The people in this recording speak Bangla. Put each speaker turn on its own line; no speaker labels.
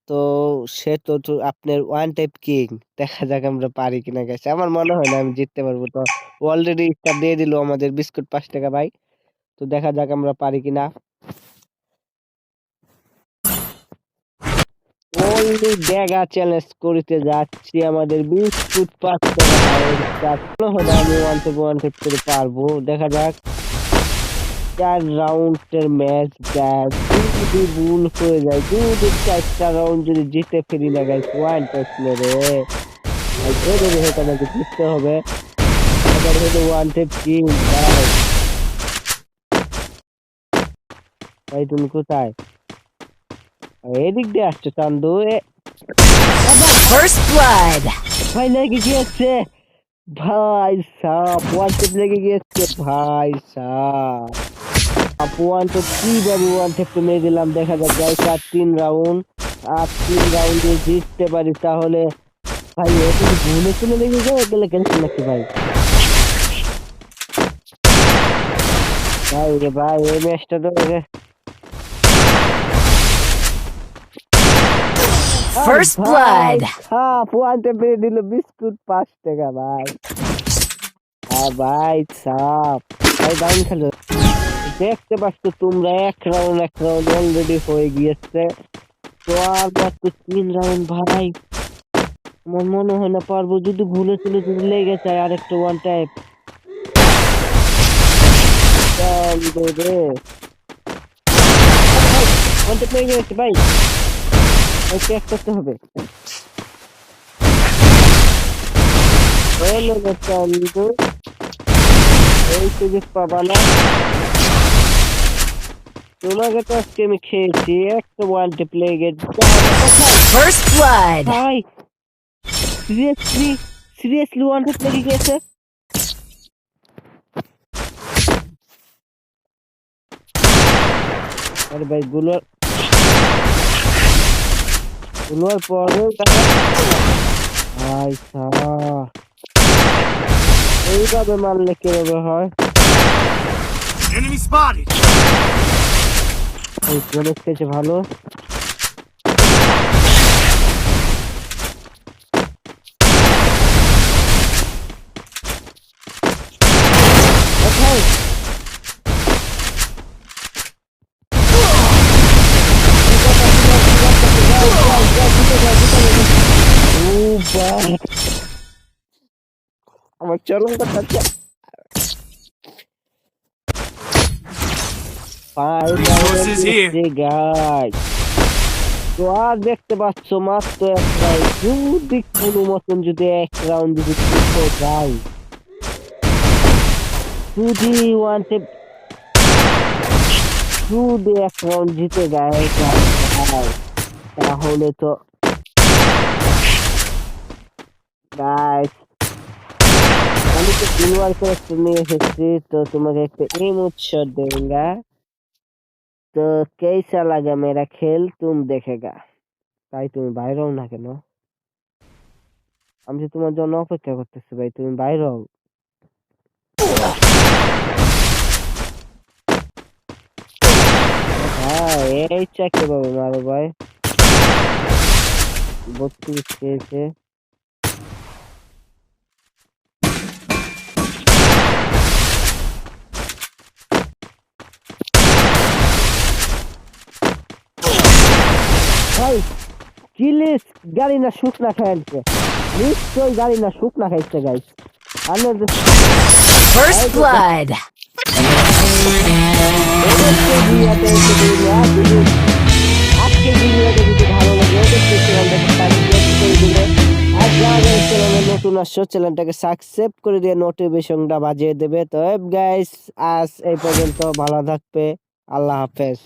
তো সে তো আপনার ওয়ান টাইপ কিং। দেখা যাক আমরা পারি কিনা গাইস। আমার মনে হয় না আমি জিততে পারবো। তো অলরেডি স্টার দিয়ে দিল আমাদের বিস্কুট ৫ টাকা ভাই। তো দেখা যাক আমরা পারি কিনা। অনলি ড্যাগা চ্যালেঞ্জ করিতে যাচ্ছি আমাদের বিস্কুট ৫ টাকা ভাই। মনে হয় না আমি ওয়ান টাইপ করে পারবো। দেখা যাক। ৪ রাউন্ডের ম্যাচ গাইস। যদি ভুল হয়ে যায়, যদি ৪টা রাউন্ড যদি জিতে ফেরি না গাইস ওয়ান টাইপ মেরে এদের হয়তো আমাকে জিততে হবে। এবার হয়তো ওয়ান টাইপ কিং ভাই। ভাই তুমি কোথায়? এদিক দিয়ে আসছো চান্দু।
First blood.
ভাই লেগে গিয়েছে ভাই সাপ। ওয়ান টাইপ লেগে গিয়েছে ভাই সাপ। ওয়ান টাইপ কিভাবে ওয়ান টাইপ মেরে দিলাম। দেখা যাক গাইস আর ৩ রাউন্ড। আর ৩ রাউন্ডে জিততে পারি তাহলে ভাই এটা কি ভুলে চলে লেগে যায় গেলে ক্যান্সেল নাকি ভাই? ভাই রে ভাই এই ম্যাচটা তো
First blood.
সাপ ওয়ান টাইপ মেরে দিল বিস্কুট ৫ টাকা ভাই। ভাই সাপ ভাই ডাউন খেলো। দেখতে পাচ্ছ তোমরা এক রাউন্ড অলরেডি হয়ে গিয়েছে। তো আর মাত্র ৩ রাউন্ড ভাই। আমার মনে হয় না পারবো। যদি ভুলে চলে যদি লেগে যায় আরেকটা ওয়ান টাইপ রে। ওয়ান টাইপ লেগে গেছে ভাই। চেক করতে হবে। এই সুযোগ পাবা না। তোমাকে তো আজকে আমি খেয়েছি একটা ওয়ান টিপ লেগে।
First blood.
ভাই সিরিয়াসলি ওয়ান টিপ লেগে গেছে। আরে ভাই গুলোর পরেও ভাই এইভাবে মারলে কিভাবে হয়?
Enemy spotted.
এই প্রোডাক্ট খেয়েছে ভালো। আমার চরম কথা
Resources here.
তো আর দেখতে পাচ্ছ মাত্র এক রাউন্ড। যদি কোনো মতন যদি এক রাউন্ড যদি যাই, যদি ওয়ান টেপ যদি এক রাউন্ড জিতে যায় তাহলে তো গাইস আমি তো সিলভার ক্যারেক্টার নিয়ে এসেছি। তো তোমাকে একটা ইমোট শট দেঙ্গা। তো कैसा लगा मेरा खेल तुम देखेगा। তাই তুমি বাইরে হও না কেন? আমি তো তোমার জন্য অপেক্ষা করতেছি ভাই, তুমি বাইরে হও। হ্যাঁ এই চাকে বাবু মারো ভাই। ৩২ খেয়েছে। ভাই চিলিস গাড়ি না শুকনা খাইছে। নিশ্চয়ই গাড়ি না শুকনা খাইছে গাইস।
First blood.
আজকে ভিডিওটা যদি ভালো লাগে অবশ্যই চ্যানেলটাকে সাবস্ক্রাইব করে দিলে। আর যারা চ্যানেলে নতুন আসছো চ্যানেলটাকে সাবস্ক্রাইব করে দিয়ে নোটিফিকেশনটা বাজিয়ে দেবে। তো গাইস আজ এই পর্যন্ত, ভালো থাকবে। আল্লাহ হাফেজ।